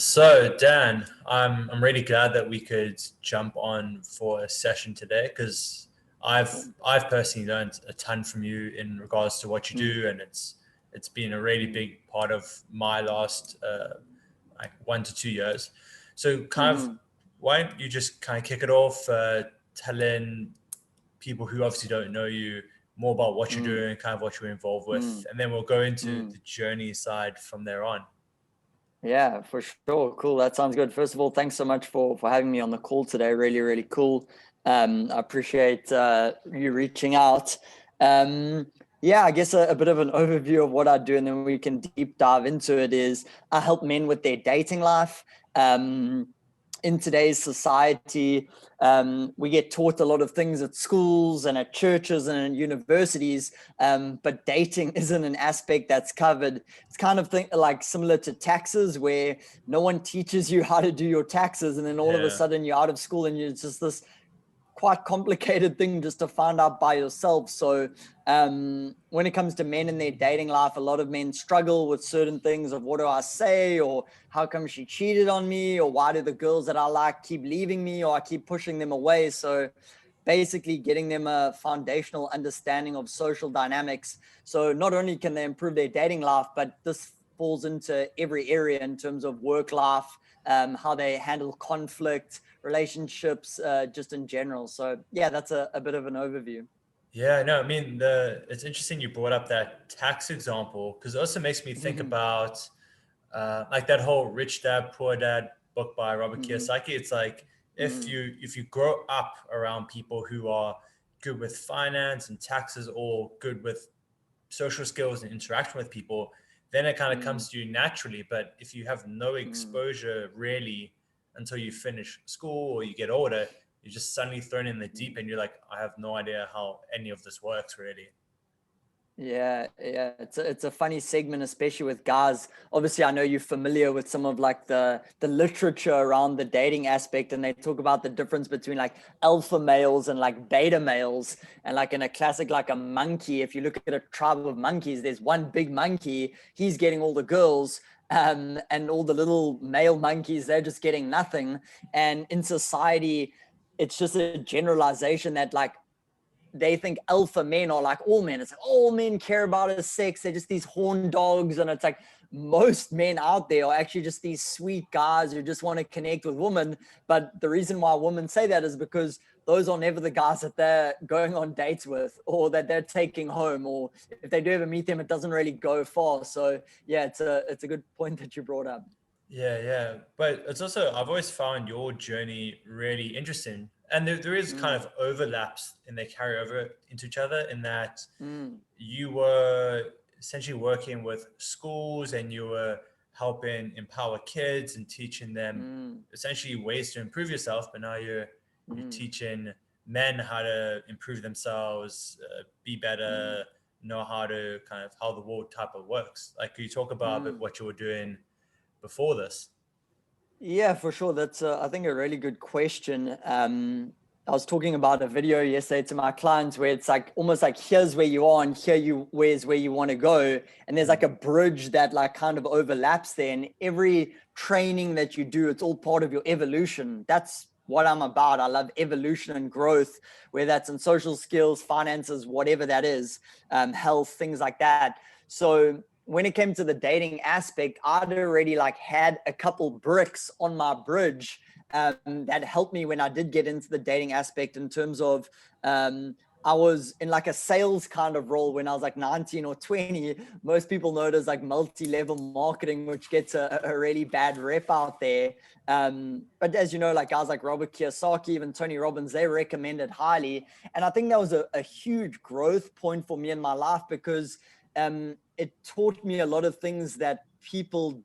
So Dan, I'm really glad that we could jump on for a session today because I've personally learned a ton from you in regards to what you Mm, do, and it's been a really mm, big part of my last like 1 to 2 years. So kind of mhm, why don't you just kind of kick it off, telling people who obviously don't know you more about what you're mm, doing, kind of what you're involved with, mm, and then we'll go into mm. the journey side from there on. Yeah, for sure. Cool. That sounds good. First of all, thanks so much for having me on the call today. Really, really cool. I appreciate you reaching out. Um, yeah, I guess a bit of an overview of what I do, and then we can deep dive into it. Is I help men with their dating life. In today's society, we get taught a lot of things at schools and at churches and at universities, but dating isn't an aspect that's covered. It's kind of like similar to taxes, where no one teaches you how to do your taxes, and then all of a Yeah. sudden you're out of school and you're just this quite complicated thing just to find out by yourself. So when it comes to men in their dating life, a lot of men struggle with certain things of what do I say, or how come she cheated on me, or why do the girls that I like keep leaving me, or I keep pushing them away. So basically getting them a foundational understanding of social dynamics. So not only can they improve their dating life, but this falls into every area in terms of work life, how they handle conflict, relationships, just in general. So yeah, that's a bit of an overview. Yeah, no, I mean it's interesting you brought up that tax example because it also makes me think Mm-hmm, about like that whole Rich Dad Poor Dad book by Robert mm-hmm, Kiyosaki. It's like mm-hmm, if you grow up around people who are good with finance and taxes or good with social skills and interaction with people, then it kind of mm-hmm, comes to you naturally. But if you have no mm-hmm. exposure really until you finish school or you get older, you're just suddenly thrown in the deep end. You're like, I have no idea how any of this works really. Yeah. It's a funny segment, especially with guys. Obviously, I know you're familiar with some of like the literature around the dating aspect, and they talk about the difference between like alpha males and like beta males. And like in a classic, like a monkey, if you look at a tribe of monkeys, there's one big monkey, he's getting all the girls. And all the little male monkeys, they're just getting nothing. And in society, it's just a generalization that like they think alpha men are like all men. It's like all men care about is sex. They're just these horn dogs. And it's like most men out there are actually just these sweet guys who just want to connect with women. But the reason why women say that is because those are never the guys that they're going on dates with or that they're taking home. Or if they do ever meet them, it doesn't really go far. So yeah, it's a good point that you brought up. Yeah. But it's also, I've always found your journey really interesting. And there is kind Mm, of overlaps and they carry over into each other in that mm, you were essentially working with schools and you were helping empower kids and teaching them mm, essentially ways to improve yourself. But now you're mm, teaching men how to improve themselves, be mm, better, know how to kind of how the world type of works. Like, could you talk about a bit mm. what you were doing before this? Yeah, for sure. That's, I think, a really good question. I was talking about a video yesterday to my clients where it's like almost like here's where you are and where's where you want to go. And there's like a bridge that like kind of overlaps there. And every training that you do, it's all part of your evolution. That's what I'm about. I love evolution and growth, whether that's in social skills, finances, whatever that is, health, things like that. So when it came to the dating aspect, I'd already like had a couple bricks on my bridge that helped me when I did get into the dating aspect in terms of I was in like a sales kind of role when I was like 19 or 20. Most people know it as like multi-level marketing, which gets a really bad rep out there. But as you know, like guys like Robert Kiyosaki, even Tony Robbins, they recommend it highly. And I think that was a huge growth point for me in my life because it taught me a lot of things that people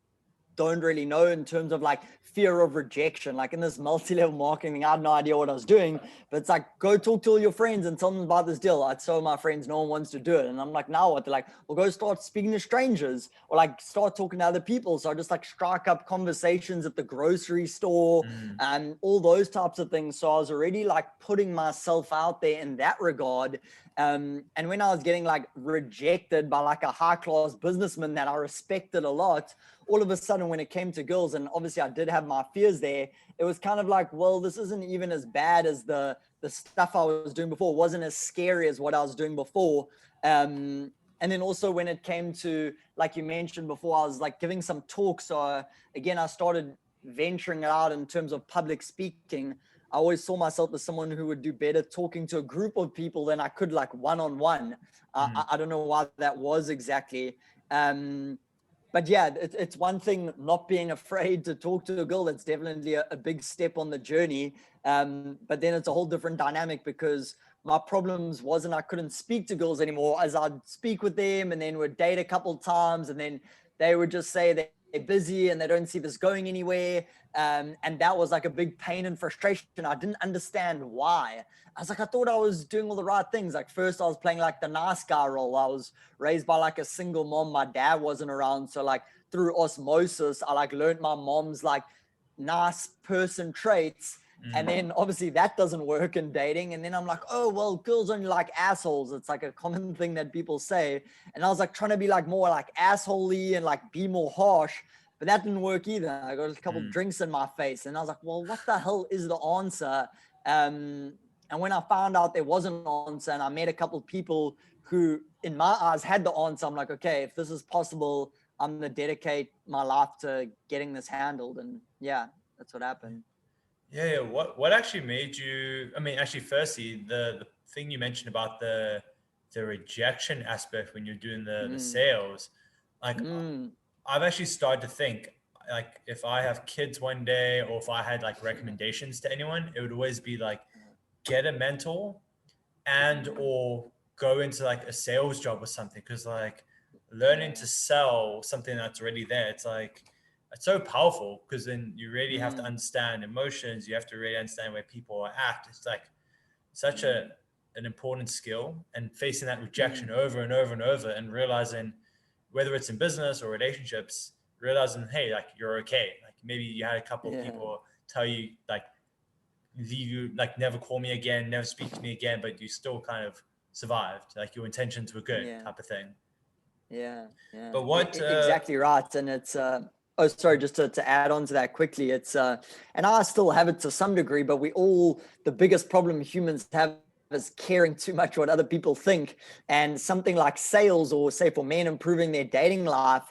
don't really know in terms of like fear of rejection. Like in this multi-level marketing, I had no idea what I was doing, but it's like, go talk to all your friends and tell them about this deal. I tell my friends, no one wants to do it. And I'm like, now what? They're like, well, go start speaking to strangers or like start talking to other people. So I just like strike up conversations at the grocery store Mm, and all those types of things. So I was already like putting myself out there in that regard. And when I was getting like rejected by like a high class businessman that I respected a lot, all of a sudden when it came to girls, and obviously I did have my fears there, it was kind of like, well, this isn't even as bad as the stuff I was doing before. It wasn't as scary as what I was doing before. And then also when it came to, like you mentioned before, I was like giving some talks. So again, I started venturing out in terms of public speaking. I always saw myself as someone who would do better talking to a group of people than I could like one-on-one. I don't know why that was exactly. But yeah, it's one thing not being afraid to talk to a girl. That's definitely a big step on the journey. But then it's a whole different dynamic because my problems wasn't I couldn't speak to girls anymore, as I'd speak with them and then would date a couple times and then they would just say they're busy and they don't see this going anywhere. And that was like a big pain and frustration. I didn't understand why. I was like, I thought I was doing all the right things. Like first I was playing like the nice guy role. I was raised by like a single mom. My dad wasn't around. So like through osmosis, I like learned my mom's like nice person traits. And then obviously that doesn't work in dating. And then I'm like, oh, well, girls only like assholes. It's like a common thing that people say. And I was like trying to be like more like assholey and like be more harsh, but that didn't work either. I got a couple of drinks in my face and I was like, well, what the hell is the answer? And when I found out there wasn't an answer and I met a couple of people who in my eyes had the answer, I'm like, okay, if this is possible, I'm going to dedicate my life to getting this handled. And yeah, that's what happened. Yeah. What actually made you? I mean, actually, firstly, the thing you mentioned about the rejection aspect when you're doing the sales, like I've actually started to think like if I have kids one day or if I had like recommendations to anyone, it would always be like get a mentor and or go into like a sales job or something because like learning to sell something that's already there, it's like it's so powerful because then you really have to understand emotions. You have to really understand where people are at. It's like such an important skill, and facing that rejection over and over and over and realizing whether it's in business or relationships, realizing, hey, like you're okay. Like maybe you had a couple of people tell you like leave you, like never call me again, never speak to me again, but you still kind of survived. Like your intentions were good, type of thing. Yeah. But what? Exactly right. And it's oh, sorry, just to add on to that quickly. It's and I still have it to some degree, but we all, the biggest problem humans have is caring too much what other people think. And something like sales, or say for men improving their dating life,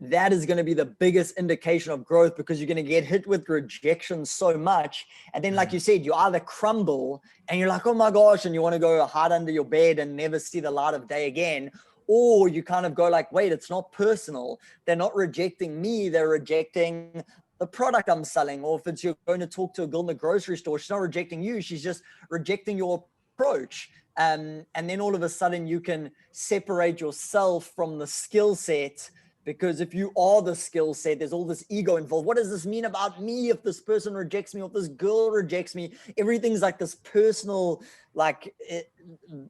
that is going to be the biggest indication of growth because you're going to get hit with rejection so much. And then, like you said, you either crumble and you're like, oh my gosh, and you want to go hide under your bed and never see the light of day again. Or you kind of go like, wait, it's not personal. They're not rejecting me. They're rejecting the product I'm selling. Or if it's you're going to talk to a girl in the grocery store, she's not rejecting you. She's just rejecting your approach. And then all of a sudden you can separate yourself from the skill set, because if you are the skill set, there's all this ego involved. What does this mean about me if this person rejects me, or if this girl rejects me? Everything's like this personal, like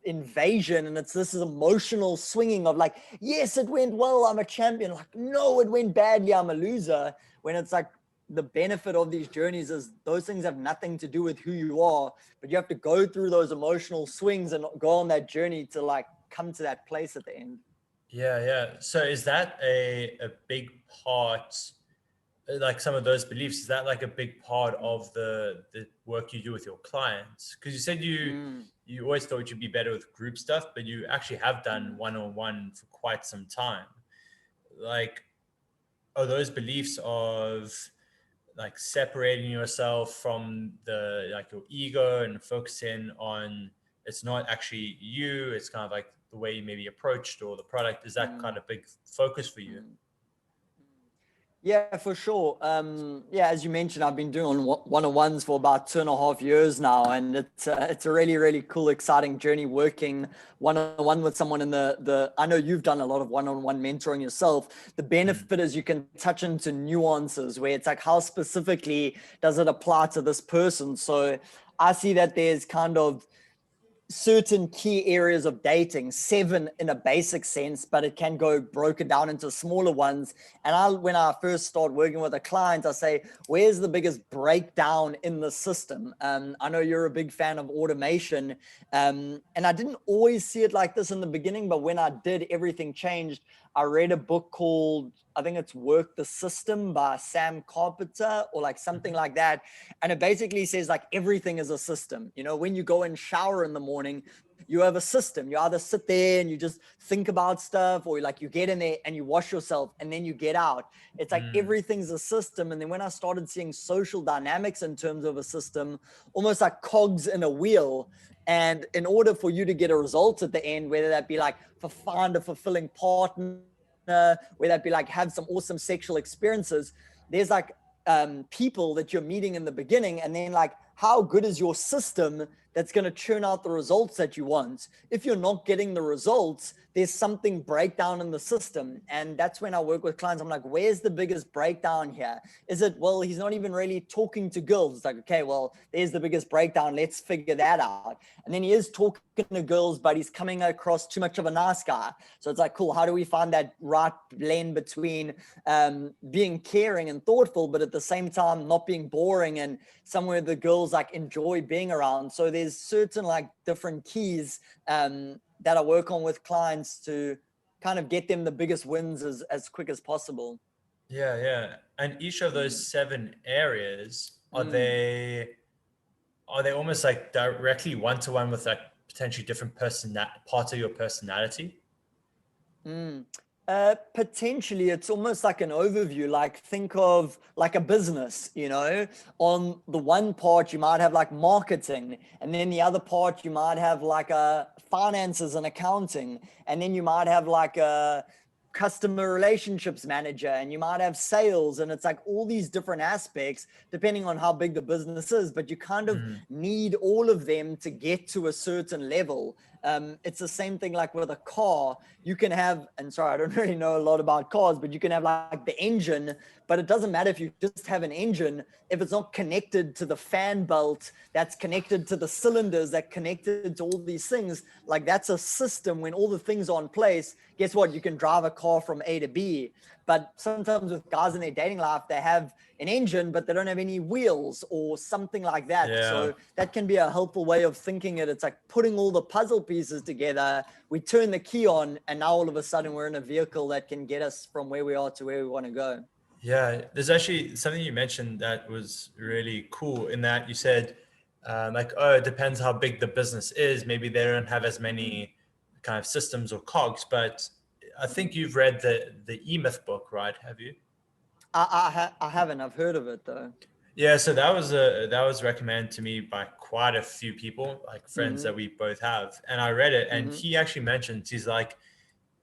invasion, and it's this emotional swinging of like, yes, it went well, I'm a champion. Like, no, it went badly, I'm a loser. When it's like the benefit of these journeys is those things have nothing to do with who you are, but you have to go through those emotional swings and go on that journey to like come to that place at the end. Yeah. So is that a big part, like some of those beliefs, is that like a big part of the work you do with your clients? Because you said you always thought you'd be better with group stuff, but you actually have done one-on-one for quite some time. Like, are those beliefs of like separating yourself from the like your ego and focusing on it's not actually you, it's kind of like the way you maybe approached or the product, is that kind of big focus for you? Yeah, for sure. Yeah, as you mentioned, I've been doing one-on-ones for about 2.5 years now, and it's a really, really cool, exciting journey working one-on-one with someone. In the I know you've done a lot of one-on-one mentoring yourself. The benefit is you can touch into nuances where it's like, how specifically does it apply to this person? So I see that there's kind of certain key areas of dating, 7 in a basic sense, but it can go broken down into smaller ones. And when I first start working with a client, I say, where's the biggest breakdown in the system? I know you're a big fan of automation, and I didn't always see it like this in the beginning, but when I did, everything changed. I read a book called, I think it's Work the System by Sam Carpenter or like something like that. And it basically says like everything is a system. You know, when you go and shower in the morning, you have a system. You either sit there and you just think about stuff, or like you get in there and you wash yourself and then you get out. It's like everything's a system. And then when I started seeing social dynamics in terms of a system, almost like cogs in a wheel, and in order for you to get a result at the end, whether that be like find a fulfilling partner, whether that be like have some awesome sexual experiences, there's like people that you're meeting in the beginning, and then like how good is your system that's going to churn out the results that you want. If you're not getting the results, there's something breakdown in the system. And that's when I work with clients. I'm like, where's the biggest breakdown here? Is it, well, he's not even really talking to girls. It's like, okay, well, there's the biggest breakdown. Let's figure that out. And then he is talking to girls, but he's coming across too much of a nice guy. So it's like, cool, how do we find that right blend between being caring and thoughtful, but at the same time not being boring and somewhere the girls like enjoy being around? So there's certain like different keys that I work on with clients to kind of get them the biggest wins as quick as possible. Yeah. And each of those 7 areas, are they almost like directly one-to-one with like potentially different parts of your personality? Potentially, it's almost like an overview. Like think of like a business, you know, on the one part you might have like marketing, and then the other part you might have like a finances and accounting, and then you might have like a customer relationships manager, and you might have sales, and it's like all these different aspects depending on how big the business is, but you kind of need all of them to get to a certain level. It's the same thing like with a car. You can have, and sorry, I don't really know a lot about cars, but you can have like the engine, but it doesn't matter if you just have an engine if it's not connected to the fan belt that's connected to the cylinders that connected to all these things. Like that's a system. When all the things are in place, guess what? You can drive a car from A to B. But sometimes with guys in their dating life, they have an engine, but they don't have any wheels or something like that. Yeah. So that can be a helpful way of thinking it. It's like putting all the puzzle pieces together. We turn the key on, and now all of a sudden we're in a vehicle that can get us from where we are to where we want to go. Yeah, there's actually something you mentioned that was really cool in that you said, like, oh, it depends how big the business is. Maybe they don't have as many kind of systems or cogs, but I think you've read the E-Myth book, right? Have you? I haven't. I've heard of it though. Yeah, so that was recommended to me by quite a few people, like friends that we both have, and I read it, and he actually mentions, he's like,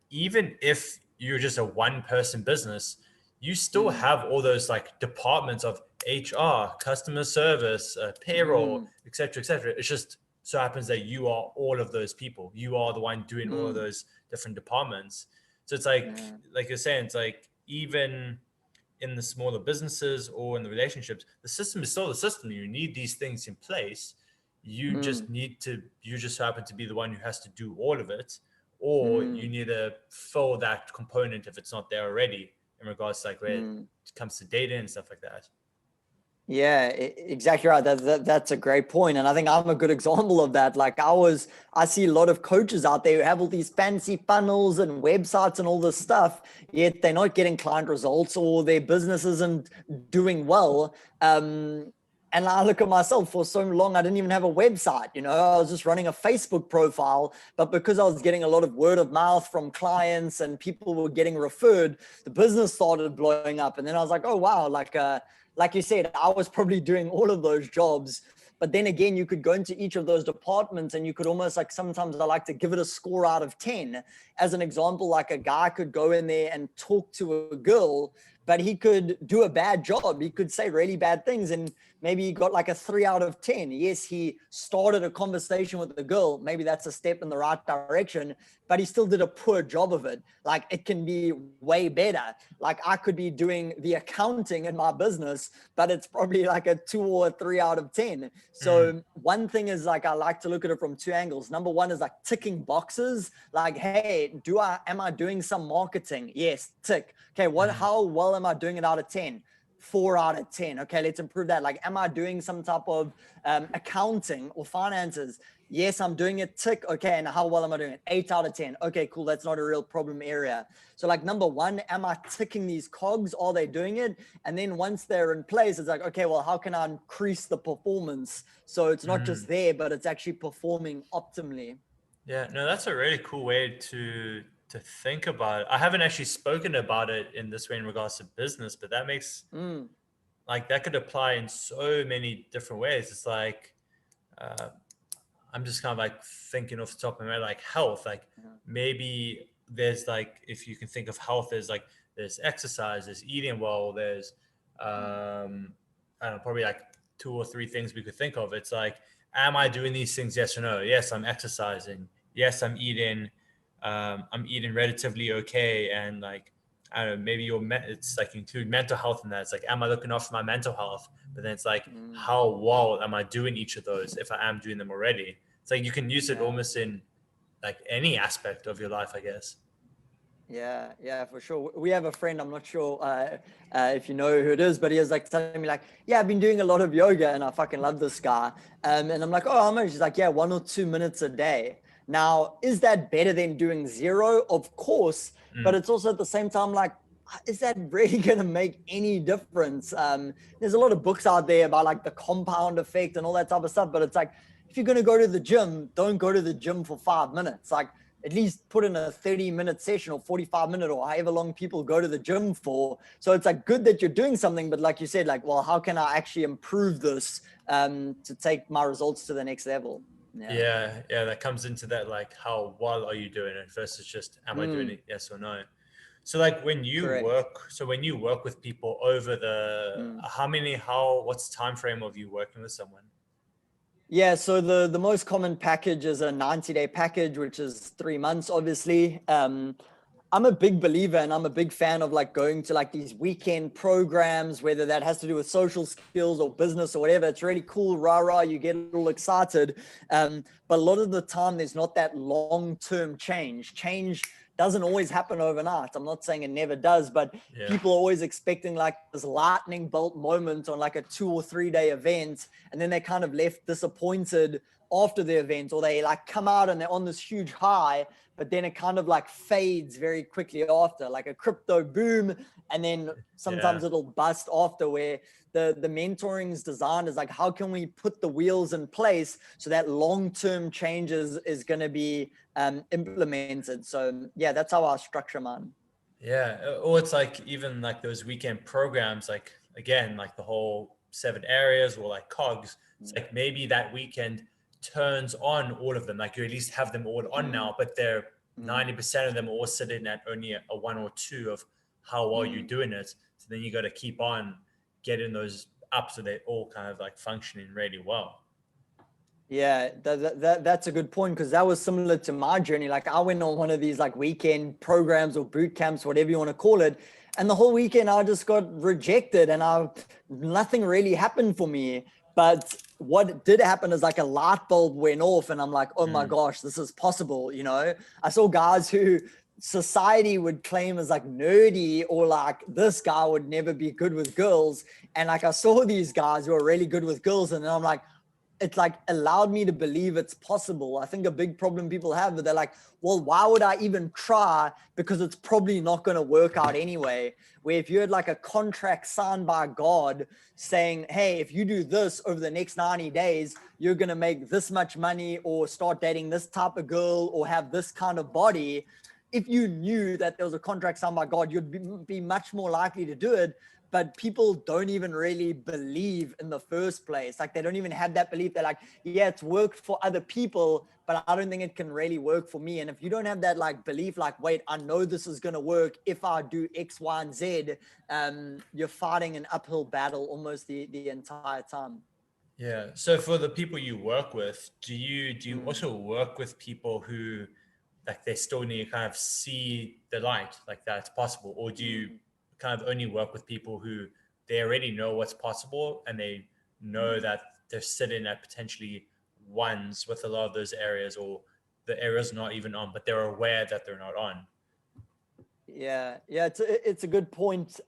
even if you're just a one-person business, you still have all those like departments of HR, customer service, payroll, et cetera, et cetera. It just so happens that you are all of those people. You are the one doing all of those different departments. So it's like you're saying, it's like even in the smaller businesses or in the relationships, the system is still the system. You need these things in place. You just happen to be the one who has to do all of it, or you need to fill that component if it's not there already, in regards to like when it comes to data and stuff like that. Yeah, exactly right. That's a great point. And I think I'm a good example of that. Like I see a lot of coaches out there who have all these fancy funnels and websites and all this stuff, yet they're not getting client results, or their business isn't doing well. And I look at myself, for so long, I didn't even have a website. You know, I was just running a Facebook profile, but because I was getting a lot of word of mouth from clients and people were getting referred, the business started blowing up. And then I was like, oh, wow, like you said, I was probably doing all of those jobs. But then again, you could go into each of those departments and you could almost, like, sometimes I like to give it a score out of 10. As an example, like a guy could go in there and talk to a girl, but he could do a bad job. He could say really bad things, and maybe he got like a 3 out of 10. Yes, he started a conversation with the girl. Maybe that's a step in the right direction, but he still did a poor job of it. Like, it can be way better. Like, I could be doing the accounting in my business, but it's probably like a 2 or a 3 out of 10. So one thing is, like, I like to look at it from 2 angles. Number one is like ticking boxes. Like, hey, am I doing some marketing? Yes, tick. Okay, how well am I doing it out of 10? 4 out of 10. Okay, let's improve that. Like, am I doing some type of accounting or finances? Yes, I'm doing it. Tick. Okay, and how well am I doing it? 8 out of 10. Okay, cool. That's not a real problem area. So like number one, am I ticking these cogs? Are they doing it? And then once they're in place, it's like, okay, well, how can I increase the performance? So it's not just there, but it's actually performing optimally. Yeah, no, that's a really cool way to think about it. I haven't actually spoken about it in this way in regards to business, but that makes like that could apply in so many different ways. It's like uh, I'm just kind of like thinking off the top of my head, like health. Like maybe there's like if you can think of health, there's exercise, there's eating well, there's I don't know, probably like 2 or 3 things we could think of. It's like, am I doing these things? Yes or no? Yes, I'm exercising. Yes, I'm eating. I'm eating relatively okay, and like I don't know, maybe it's like include mental health in that. It's like, am I looking after my mental health? But then it's like, how well am I doing each of those if I am doing them already? It's like you can use it almost in like any aspect of your life, I guess. Yeah, for sure. We have a friend, I'm not sure if you know who it is, but he was like telling me like, yeah, I've been doing a lot of yoga and I fucking love this guy. And I'm like, oh, how much? He's like, yeah, 1 or 2 minutes a day. Now, is that better than doing zero? Of course. But it's also at the same time, like, is that really going to make any difference? There's a lot of books out there about like the compound effect and all that type of stuff. But it's like, if you're going to go to the gym, don't go to the gym for 5 minutes. Like, at least put in a 30-minute session or 45-minute or however long people go to the gym for. So it's like good that you're doing something, but like you said, like, well, how can I actually improve this to take my results to the next level? Yeah, that comes into that, like how well are you doing it versus just am I doing it, yes or no. So like Correct. when you work with people over what's the time frame of you working with someone? Yeah, so the most common package is a 90-day package, which is 3 months, obviously. I'm a big believer and I'm a big fan of like going to like these weekend programs, whether that has to do with social skills or business or whatever. It's really cool, rah, you get all excited. But a lot of the time, there's not that long-term change. Change doesn't always happen overnight. I'm not saying it never does, but people are always expecting like this lightning bolt moment on like a 2 or 3 day event. And then they kind of left disappointed after the event, or they like come out and they're on this huge high, but then it kind of like fades very quickly after, like a crypto boom. And then sometimes it'll bust after, where the mentoring is designed is like, how can we put the wheels in place so that long-term changes is going to be implemented. So yeah, that's how I structure mine. Yeah, or it's like even like those weekend programs, like again, like the whole 7 areas or like cogs. It's like maybe that weekend turns on all of them. Like you at least have them all on now, but they're 90% of them all sitting at only a 1 or 2 of how well you're doing it. So then you got to keep on getting those up so they're all kind of like functioning really well. Yeah, that's a good point, because that was similar to my journey. Like I went on one of these like weekend programs or boot camps, whatever you want to call it. And the whole weekend I just got rejected and nothing really happened for me. But what did happen is like a light bulb went off and I'm like, oh my gosh, this is possible. You know, I saw guys who society would claim as like nerdy, or like this guy would never be good with girls. And like I saw these guys who are really good with girls, and then I'm like, it's like allowed me to believe it's possible. I think a big problem people have, that they're like, well, why would I even try? Because it's probably not going to work out anyway. Where if you had like a contract signed by God saying, hey, if you do this over the next 90 days, you're going to make this much money, or start dating this type of girl, or have this kind of body. If you knew that there was a contract signed by God, you'd be much more likely to do it. But people don't even really believe in the first place. Like they don't even have that belief. They're like, yeah, it's worked for other people, but I don't think it can really work for me. And if you don't have that like belief, like, wait, I know this is going to work if I do X, Y, and Z, you're fighting an uphill battle almost the entire time. Yeah. So for the people you work with, do you also work with people who like they still need to kind of see the light, like that's possible, or do you kind of only work with people who they already know what's possible and they know that they're sitting at potentially ones with a lot of those areas, or the areas not even on, but they're aware that they're not on? Yeah, it's a good point.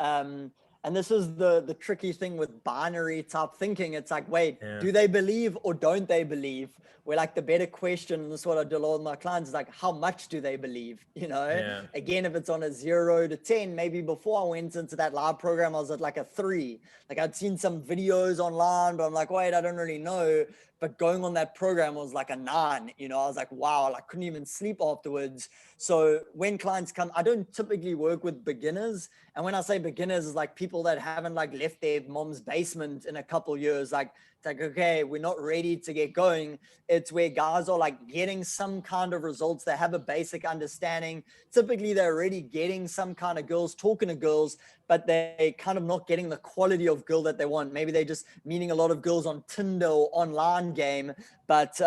And this is the tricky thing with binary type thinking. It's like, wait, Yeah. do they believe or don't they believe? Where like the better question, and this is what I do a lot with my clients, is like, how much do they believe? Yeah. Again, if it's on a 0 to 10, maybe before I went into that live program, I was at like a 3. Like I'd seen some videos online, but I'm like, wait, I don't really know. But going on that program was like a 9. I was like, wow, I couldn't even sleep afterwards. So when clients come, I don't typically work with beginners. And when I say beginners, it's like people that haven't like left their mom's basement in a couple years. Like, it's like, okay, we're not ready to get going. It's where guys are like getting some kind of results. They have a basic understanding. Typically, they're already getting some kind of girls, talking to girls, but they kind of not getting the quality of girl that they want. Maybe they're just meeting a lot of girls on Tinder or online game, but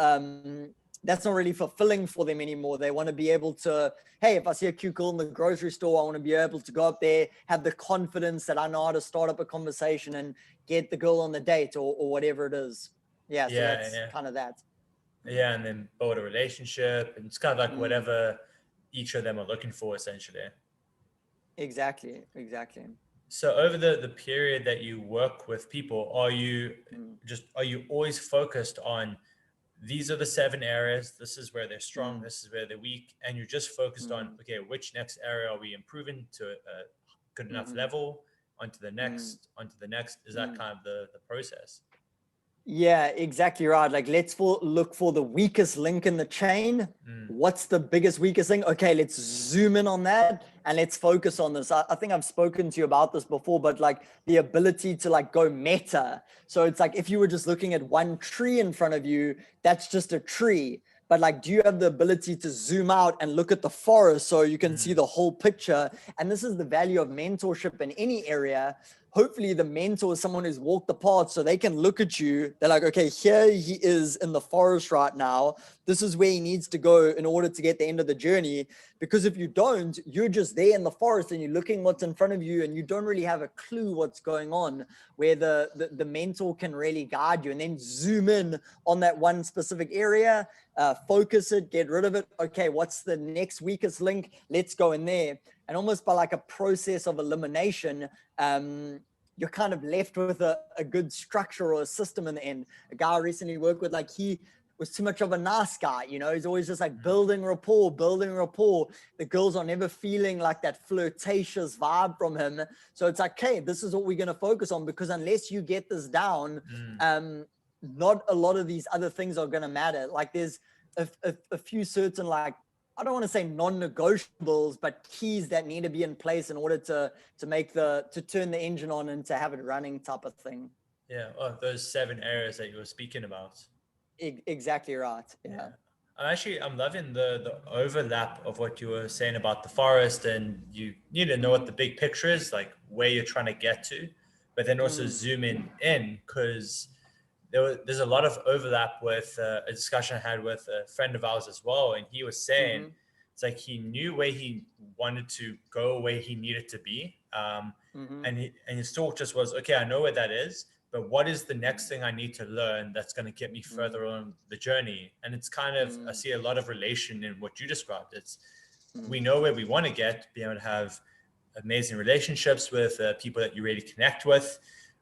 that's not really fulfilling for them anymore. They want to be able to, hey, if I see a cute girl in the grocery store, I want to be able to go up there, have the confidence that I know how to start up a conversation and get the girl on the date or whatever it is. Yeah, so that's kind of that. Yeah, and then build a relationship. And it's kind of like whatever each of them are looking for, essentially. Exactly. So over the period that you work with people, are you always focused on these are the 7 areas, this is where they're strong, this is where they're weak, and you're just focused on, okay, which next area are we improving to a good enough level, onto the next. Is that kind of the process? Yeah, exactly right. Like let's look for the weakest link in the chain. What's the biggest weakest thing? Okay, let's zoom in on that and let's focus on this. I think I've spoken to you about this before, but like the ability to like go meta. So it's like if you were just looking at one tree in front of you, that's just a tree. But like, do you have the ability to zoom out and look at the forest so you can see the whole picture? And this is the value of mentorship in any area. Hopefully the mentor is someone who's walked the path so they can look at you. They're like, okay, here he is in the forest right now. This is where he needs to go in order to get the end of the journey. Because if you don't, you're just there in the forest and you're looking what's in front of you and you don't really have a clue what's going on, where the mentor can really guide you and then zoom in on that one specific area, focus it, get rid of it. Okay, what's the next weakest link? Let's go in there. And almost by like a process of elimination, you're kind of left with a good structure or a system in the end. A guy I recently worked with, like he was too much of a nice guy, he's always just like building rapport. The girls are never feeling like that flirtatious vibe from him. So it's like, okay, this is what we're going to focus on, because unless you get this down, not a lot of these other things are going to matter. Like there's a few certain, like, I don't want to say non-negotiables, but keys that need to be in place in order to turn the engine on and to have it running type of thing. Yeah. Oh, those 7 areas that you were speaking about. Exactly right. Yeah. I'm loving the overlap of what you were saying about the forest, and you need to know what the big picture is, like where you're trying to get to, but then also zoom in because there's a lot of overlap with a discussion I had with a friend of ours as well. And he was saying, it's like he knew where he wanted to go, where he needed to be. And his talk just was, okay, I know where that is, but what is the next thing I need to learn that's going to get me further on the journey? And it's kind of, I see a lot of relation in what you described. It's, we know where we want to get, be able to have amazing relationships with people that you really connect with.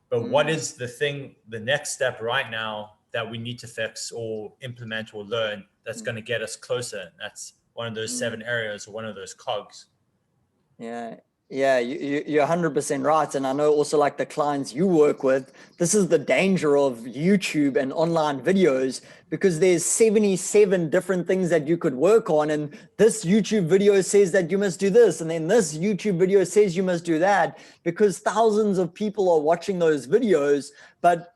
But what is the next step right now that we need to fix or implement or learn that's going to get us closer? That's one of those 7 areas, or one of those cogs. Yeah, you're 100% right. And I know also like the clients you work with, this is the danger of YouTube and online videos, because there's 77 different things that you could work on. And this YouTube video says that you must do this. And then this YouTube video says you must do that, because thousands of people are watching those videos. But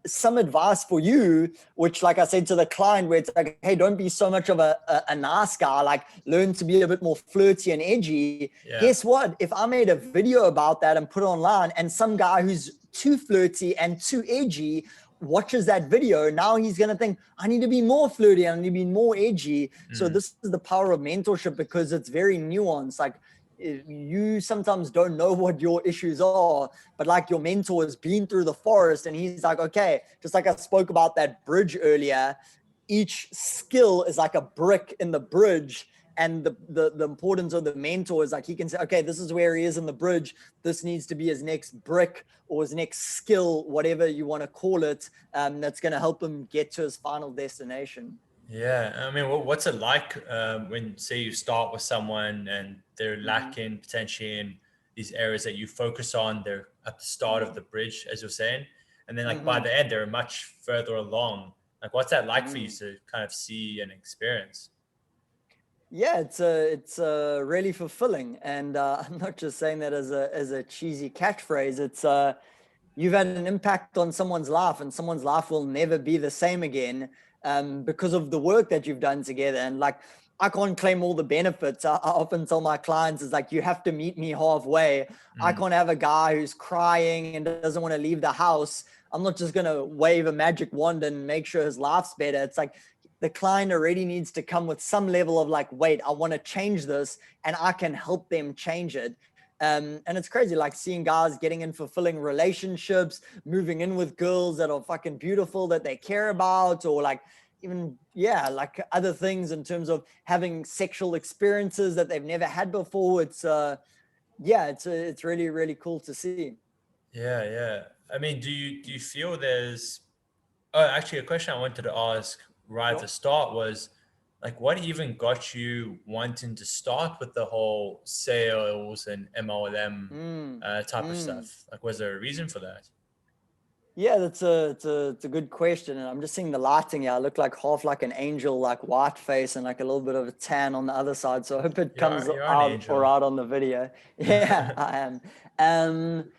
some advice for you, which like I said to the client, where it's like, hey, don't be so much of a nice guy, like learn to be a bit more flirty and edgy. Guess what? If I made a video about that and put it online, and some guy who's too flirty and too edgy watches that video, now he's going to think, I need to be more flirty, I need to be more edgy. So this is the power of mentorship, because it's very nuanced. Like, you sometimes don't know what your issues are, but like your mentor has been through the forest and he's like, okay, just like I spoke about that bridge earlier, each skill is like a brick in the bridge. And the importance of the mentor is like, he can say, okay, this is where he is in the bridge. This needs to be his next brick or his next skill, whatever you want to call it, that's going to help him get to his final destination. Yeah, I mean, what's it like when, say, you start with someone and they're lacking potentially in these areas that you focus on? They're at the start of the bridge, as you're saying, and then like by the end, they're much further along. Like, what's that like for you to kind of see and experience? Yeah, it's really fulfilling, and I'm not just saying that as a cheesy catchphrase. It's you've had an impact on someone's life, and someone's life will never be the same again, because of the work that you've done together. And like, I can't claim all the benefits. I often tell my clients is like, you have to meet me halfway. I can't have a guy who's crying and doesn't want to leave the house. I'm not just gonna wave a magic wand and make sure his life's better. It's like, the client already needs to come with some level of like, wait, I want to change this, and I can help them change it. And it's crazy, like seeing guys getting in fulfilling relationships, moving in with girls that are fucking beautiful, that they care about, or like even, yeah, like other things in terms of having sexual experiences that they've never had before. It's, yeah, it's really, really cool to see. Yeah, yeah. I mean, do you feel there's oh, actually, a question I wanted to ask right at the start was like, what even got you wanting to start with the whole sales and MLM Mm, type of mm. stuff? Like, was there a reason for that? Yeah, it's a good question. And I'm just seeing the lighting. Yeah, I look like half like an angel, like white face and like a little bit of a tan on the other side. So I hope it comes You're an out all angel. right on the video. Yeah, I am.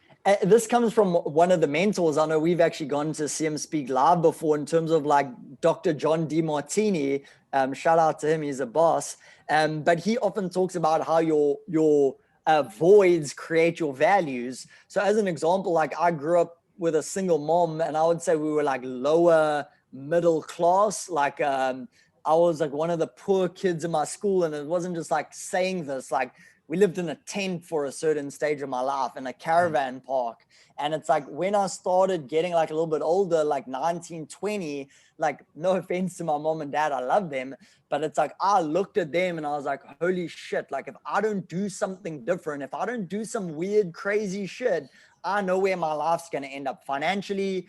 This comes from one of the mentors. I know we've actually gone to see him speak live before, in terms of like Dr. John DeMartini. Shout out to him. He's a boss. But he often talks about how your voids create your values. So as an example, like I grew up with a single mom, and I would say we were like lower middle class. Like I was like one of the poor kids in my school, and it wasn't just like saying this. Like, we lived in a tent for a certain stage of my life in a caravan park. And it's like, when I started getting like a little bit older, like 19, 20, like, no offense to my mom and dad, I love them, but it's like, I looked at them and I was like, holy shit, like if I don't do something different, if I don't do some weird, crazy shit, I know where my life's going to end up financially,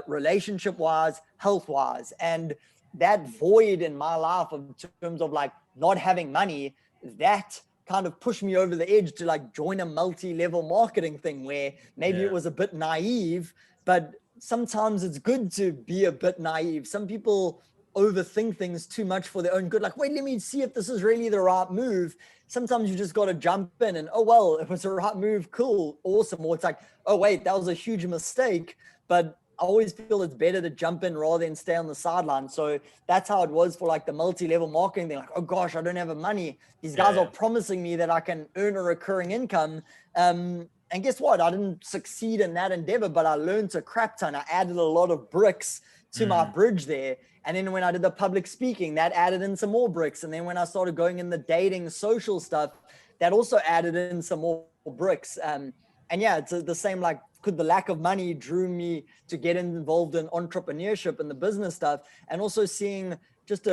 relationship wise, health wise. And that void in my life, in terms of like not having money, that kind of pushed me over the edge to like join a multi-level marketing thing, where maybe it Yeah. was a bit naive, but sometimes it's good to be a bit naive. Some people overthink things too much for their own good. Like, wait, let me see if this is really the right move. Sometimes you just got to jump in and, oh, well, if it's the right move, cool, awesome. Or it's like, oh, wait, that was a huge mistake. But I always feel it's better to jump in rather than stay on the sideline. So that's how it was for like the multi-level marketing thing. Like, oh gosh, I don't have the money. These Yeah, guys are yeah. promising me that I can earn a recurring income. And guess what? I didn't succeed in that endeavor, but I learned a crap ton. I added a lot of bricks to my bridge there. And then when I did the public speaking, that added in some more bricks. And then when I started going in the dating, social stuff, that also added in some more bricks. And yeah, it's the same, like, could the lack of money drew me to get involved in entrepreneurship and the business stuff, and also seeing just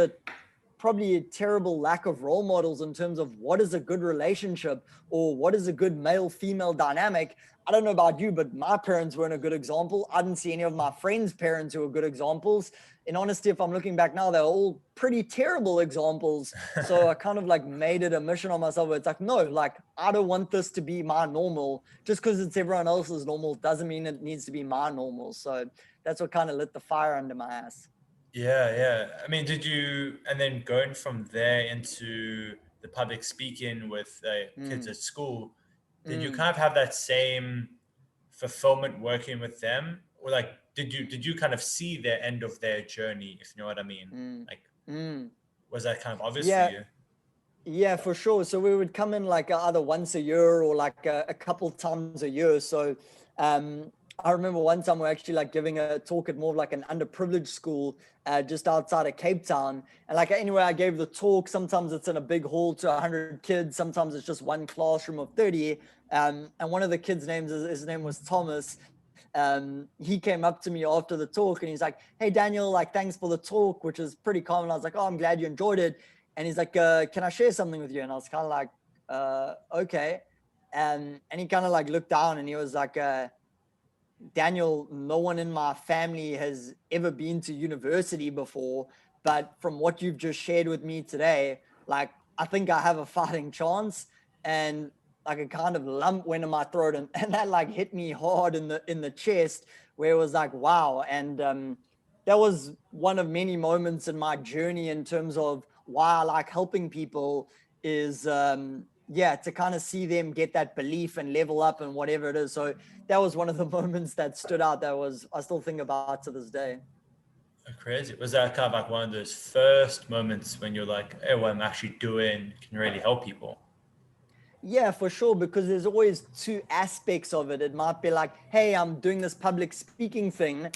probably a terrible lack of role models in terms of what is a good relationship or what is a good male female dynamic. I don't know about you, but my parents weren't a good example. I didn't see any of my friends' parents who were good examples. In honesty, if I'm looking back now, they're all pretty terrible examples. So I kind of like made it a mission on myself where it's like, no, like I don't want this to be my normal. Just because it's everyone else's normal doesn't mean it needs to be my normal. So that's what kind of lit the fire under my ass. Yeah, yeah. I mean, and then going from there into the public speaking with kids Mm, at school, did you mm, kind of have that same fulfillment working with them? Or like, did you kind of see the end of their journey, if you know what I mean? mm, Like, mm. was that kind of obvious for Yeah, you? yeah, for sure. So we would come in like either once a year or like a couple times a year. So um, I remember one time we're actually like giving a talk at more of like an underprivileged school just outside of Cape Town. And like anyway, I gave the talk. Sometimes it's in a big hall to 100 kids. Sometimes it's just one classroom of 30. And one of the kids' names, his name was Thomas. He came up to me after the talk and he's like, hey, Daniel, like, thanks for the talk, which is pretty common. I was like, oh, I'm glad you enjoyed it. And he's like, can I share something with you? And I was kind of like, okay. And he kind of like looked down and he was like, Daniel, no one in my family has ever been to university before, but from what you've just shared with me today, like I think I have a fighting chance. And like a kind of lump went in my throat, and that like hit me hard in the chest, where it was like, wow. And that was one of many moments in my journey in terms of why I like helping people is yeah, to kind of see them get that belief and level up and whatever it is. So that was one of the moments that stood out, that was I still think about to this day. Crazy. Was that kind of like one of those first moments when you're like, hey, what I'm actually doing can really help people? Yeah, for sure, because there's always two aspects of it. It might be like, hey, I'm doing this public speaking thing,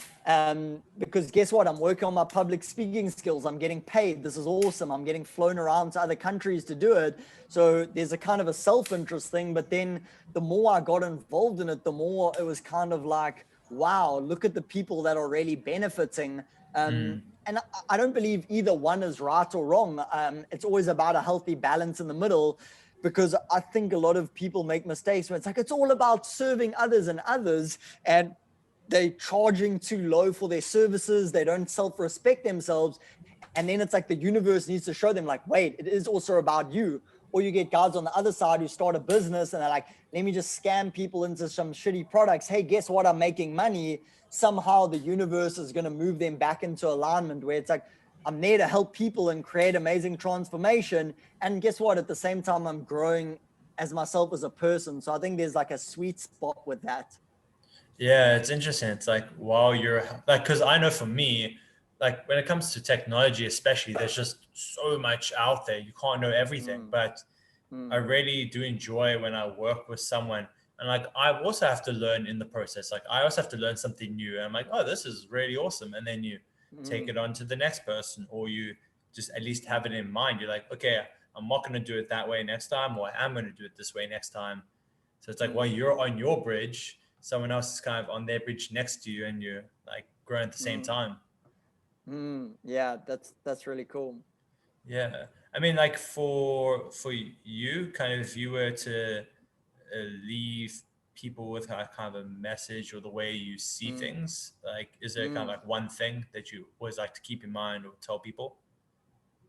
because guess what? I'm working on my public speaking skills. I'm getting paid. This is awesome. I'm getting flown around to other countries to do it. So there's a kind of a self-interest thing. But then the more I got involved in it, the more it was kind of like, wow, look at the people that are really benefiting. And I don't believe either one is right or wrong. It's always about a healthy balance in the middle, because I think a lot of people make mistakes when it's like it's all about serving others and others, and they charging too low for their services. They don't self-respect themselves, and then it's like the universe needs to show them like, wait, it is also about you. Or you get guys on the other side who start a business and they're like, let me just scam people into some shitty products. Hey, guess what? I'm making money. Somehow the universe is going to move them back into alignment, where it's like, I'm there to help people and create amazing transformation. And guess what? At the same time, I'm growing as myself as a person. So I think there's like a sweet spot with that. Yeah, it's interesting. It's like while you're like, because I know for me, like when it comes to technology, especially, there's just so much out there. You can't know everything. Mm, But I mm, really do enjoy when I work with someone. And like I also have to learn in the process. Like I also have to learn something new. And I'm like, oh, this is really awesome. And then you take it mm, on to the next person, or you just at least have it in mind. You're like, okay, I'm not going to do it that way next time, or I am going to do it this way next time. So it's like while mm, you're on your bridge, someone else is kind of on their bridge next to you, and you're like growing at the same mm, time. yeah, that's really cool. Yeah, I mean, like for you, kind of, if you were to leave people with a kind of a message or the way you see Mm, things, like, is there kind of mm. like one thing that you always like to keep in mind or tell people?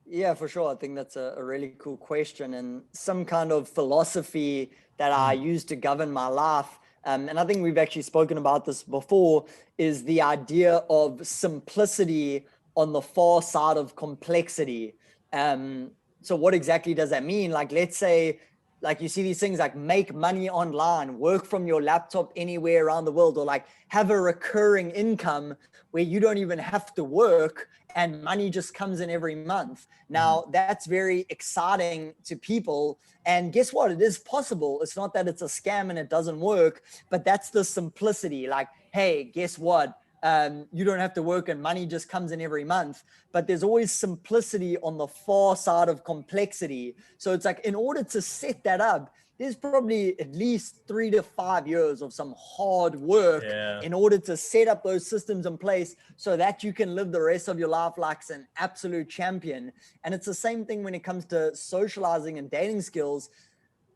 Yeah, for sure. I think that's a really cool question, and some kind of philosophy that I Mm, use to govern my life. And I think we've actually spoken about this before, is the idea of simplicity on the far side of complexity. So what exactly does that mean? Like, let's say, like you see these things like make money online, work from your laptop anywhere around the world, or like have a recurring income where you don't even have to work and money just comes in every month. mm, Now, that's very exciting to people. And guess what? It is possible. It's not that it's a scam and it doesn't work, but that's the simplicity. Like, hey, guess what? You don't have to work and money just comes in every month. But there's always simplicity on the far side of complexity. So it's like, in order to set that up, there's probably at least 3 to 5 years of some hard work yeah. in order to set up those systems in place so that you can live the rest of your life like an absolute champion. And it's the same thing when it comes to socializing and dating skills.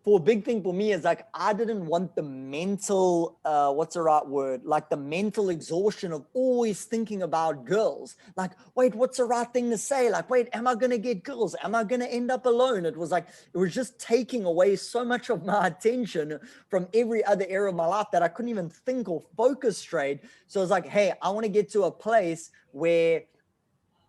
For a big thing for me is like, I didn't want the mental, what's the right word? Like the mental exhaustion of always thinking about girls. Like, wait, what's the right thing to say? Like, wait, am I going to get girls? Am I going to end up alone? It was like, it was just taking away so much of my attention from every other area of my life that I couldn't even think or focus straight. So it's like, hey, I want to get to a place where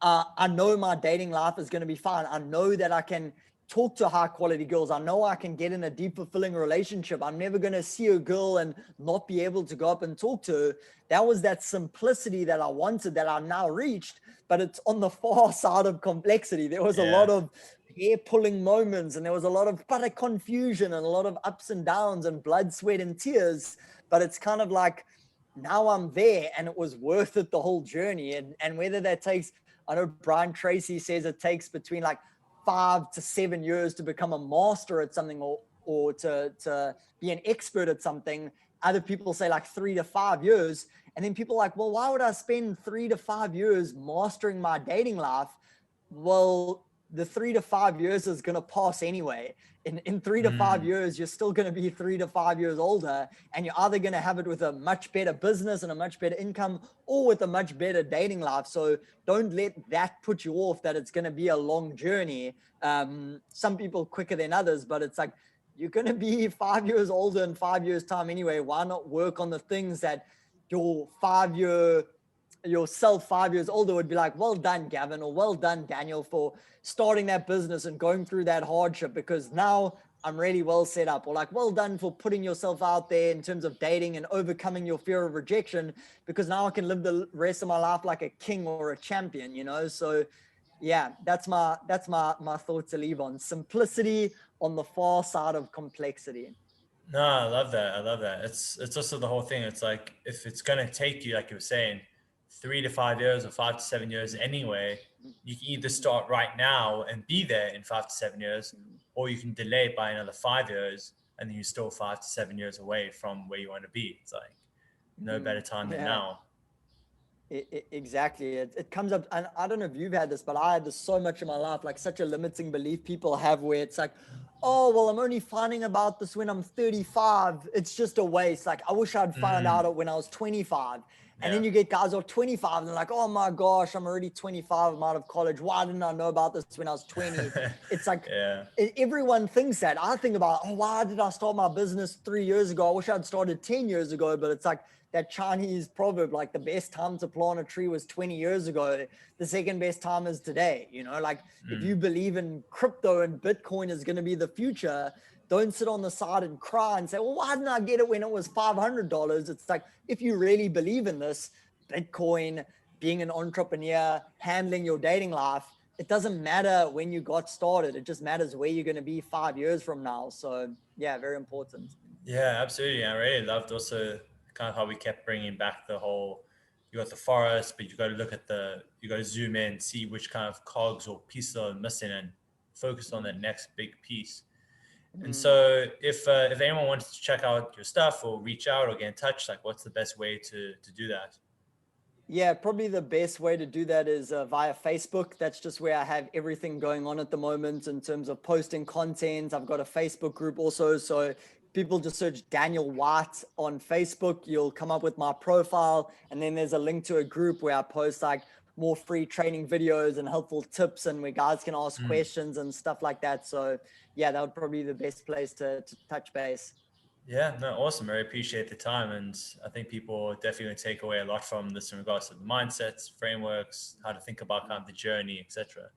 I know my dating life is going to be fine. I know that I can talk to high quality girls. I know I can get in a deep, fulfilling relationship. I'm never going to see a girl and not be able to go up and talk to her. That was that simplicity that I wanted, that I now reached, but it's on the far side of complexity. There was a Yeah. lot of hair pulling moments, and there was a lot of utter confusion and a lot of ups and downs and blood, sweat, and tears. But it's kind of like, now I'm there and it was worth it, the whole journey. And whether that takes, I know Brian Tracy says it takes between like 5 to 7 years to become a master at something, or to be an expert at something. Other people say like 3 to 5 years. And then people are like, well, why would I spend 3 to 5 years mastering my dating life? Well, the 3 to 5 years is going to pass anyway. In 3 to 5 years, you're still going to be 3 to 5 years older, and you're either going to have it with a much better business and a much better income, or with a much better dating life. So don't let that put you off that it's going to be a long journey. Some people quicker than others, but it's like, you're going to be 5 years older in 5 years time anyway. Why not work on the things that yourself 5 years older would be like, well done, Gavin, or well done, Daniel, for starting that business and going through that hardship, because now I'm really well set up. Or like, well done for putting yourself out there in terms of dating and overcoming your fear of rejection, because now I can live the rest of my life like a king or a champion, you know? So yeah, that's my thoughts to leave on simplicity on the far side of complexity. No, I love that. I love that. It's also the whole thing. It's like, if it's gonna take you, like you were saying, 3 to 5 years or 5 to 7 years anyway, you can either start right now and be there in 5 to 7 years, or you can delay it by another 5 years, and then you're still 5 to 7 years away from where you want to be. It's like no better time than now. Exactly. It comes up, and I don't know if you've had this, but I had this so much in my life, like such a limiting belief people have, where it's like, oh, well, I'm only finding about this when I'm 35. It's just a waste. Like, I wish I'd found out it when I was 25. And then you get guys who are 25 and they're like, oh my gosh, I'm already 25. I'm out of college. Why didn't I know about this when I was 20? It's like, everyone thinks that. I think about, oh, why did I start my business 3 years ago? I wish I'd started 10 years ago. But it's like that Chinese proverb, like the best time to plant a tree was 20 years ago. The second best time is today. You know, like if you believe in crypto and Bitcoin is going to be the future, don't sit on the side and cry and say, well, why didn't I get it when it was $500? It's like, if you really believe in this, Bitcoin, being an entrepreneur, handling your dating life, it doesn't matter when you got started. It just matters where you're going to be 5 years from now. So yeah, very important. Yeah, absolutely. I really loved also kind of how we kept bringing back the whole, you got the forest, but you got to look at you got to zoom in, see which kind of cogs or pieces are missing, and focus on that next big piece. And so if anyone wants to check out your stuff or reach out or get in touch, like what's the best way to do that? Yeah, probably the best way to do that is via Facebook. That's just where I have everything going on at the moment in terms of posting content. I've got a Facebook group also. So people just search Daniel White on Facebook. You'll come up with my profile. And then there's a link to a group where I post like more free training videos and helpful tips, and where guys can ask questions and stuff like that. So yeah, that would probably be the best place to touch base. Yeah, no, awesome. I appreciate the time. And I think people definitely take away a lot from this in regards to the mindsets, frameworks, how to think about kind of the journey, etc.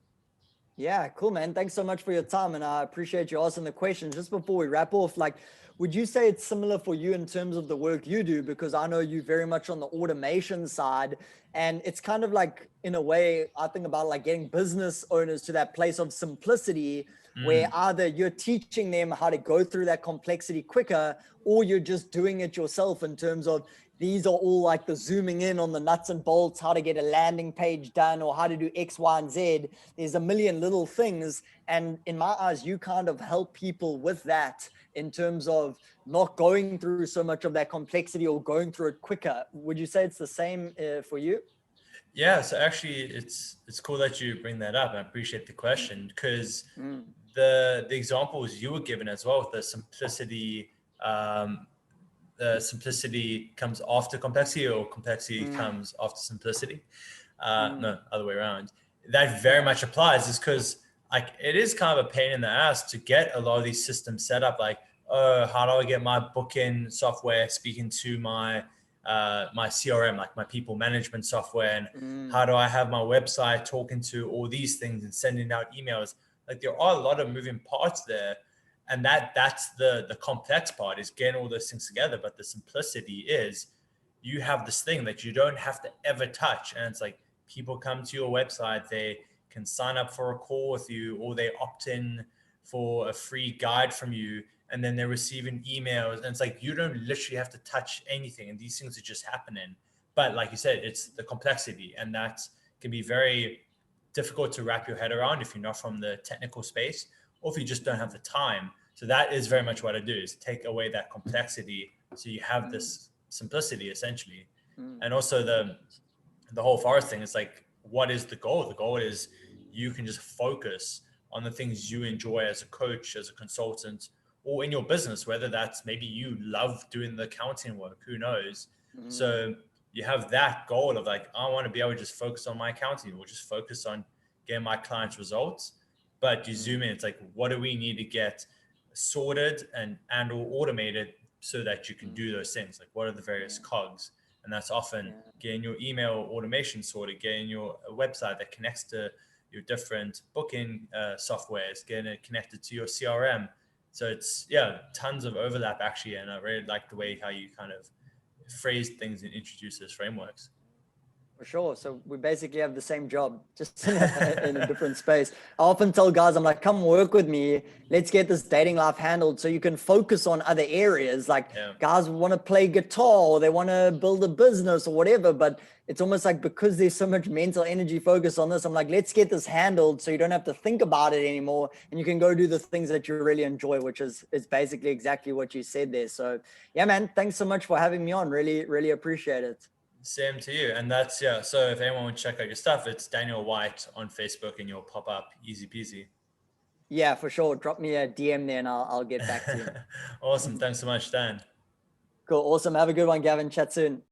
Yeah, cool, man. Thanks so much for your time. And I appreciate you asking the questions. Just before we wrap off, like, would you say it's similar for you in terms of the work you do? Because I know you very much on the automation side. And it's kind of like, in a way, I think about like getting business owners to that place of simplicity, where either you're teaching them how to go through that complexity quicker, or you're just doing it yourself in terms of, these are all like the zooming in on the nuts and bolts, how to get a landing page done, or how to do X, Y, and Z. There's a million little things. And in my eyes, you kind of help people with that in terms of not going through so much of that complexity or going through it quicker. Would you say it's the same for you? Yeah, so actually it's cool that you bring that up. I appreciate the question, because the examples you were given as well with the simplicity comes after complexity, or complexity comes after simplicity. No, other way around. That very much applies, is because like it is kind of a pain in the ass to get a lot of these systems set up. Like, oh, how do I get my booking software speaking to my my CRM, like my people management software, and how do I have my website talking to all these things and sending out emails? Like there are a lot of moving parts there, and that's the complex part, is getting all those things together. But the simplicity is, you have this thing that you don't have to ever touch, and it's like people come to your website, they can sign up for a call with you, or they opt in for a free guide from you, and then they're receiving emails, and it's like you don't literally have to touch anything, and these things are just happening. But like you said, it's the complexity, and that can be very difficult to wrap your head around if you're not from the technical space, or if you just don't have the time. So that is very much what I do, is take away that complexity so you have this simplicity essentially. And also the whole forest thing is like, what is the goal? The goal is you can just focus on the things you enjoy as a coach, as a consultant, or in your business, whether that's maybe you love doing the accounting work, who knows? So you have that goal of like, I want to be able to just focus on my accounting or just focus on getting my clients results. But you zoom in, it's like, what do we need to get sorted and or automated so that you can do those things? Like, what are the various cogs? And that's often getting your email automation sorted, getting your website that connects to your different booking softwares, getting it connected to your CRM. So it's, tons of overlap actually. And I really like the way how you kind of phrase things and introduce those frameworks. For sure. So we basically have the same job, just in a different space. I often tell guys, I'm like, come work with me. Let's get this dating life handled so you can focus on other areas. Like guys want to play guitar or they want to build a business or whatever. But it's almost like because there's so much mental energy focus on this, I'm like, let's get this handled so you don't have to think about it anymore. And you can go do the things that you really enjoy, which is basically exactly what you said there. So yeah, man, thanks so much for having me on. Really, really appreciate it. Same to you. And that's, so if anyone would check out your stuff, it's Daniel White on Facebook and you'll pop up easy peasy. Yeah, for sure. Drop me a DM there and I'll get back to you. Awesome. Thanks so much, Dan. Cool. Awesome. Have a good one, Gavin. Chat soon.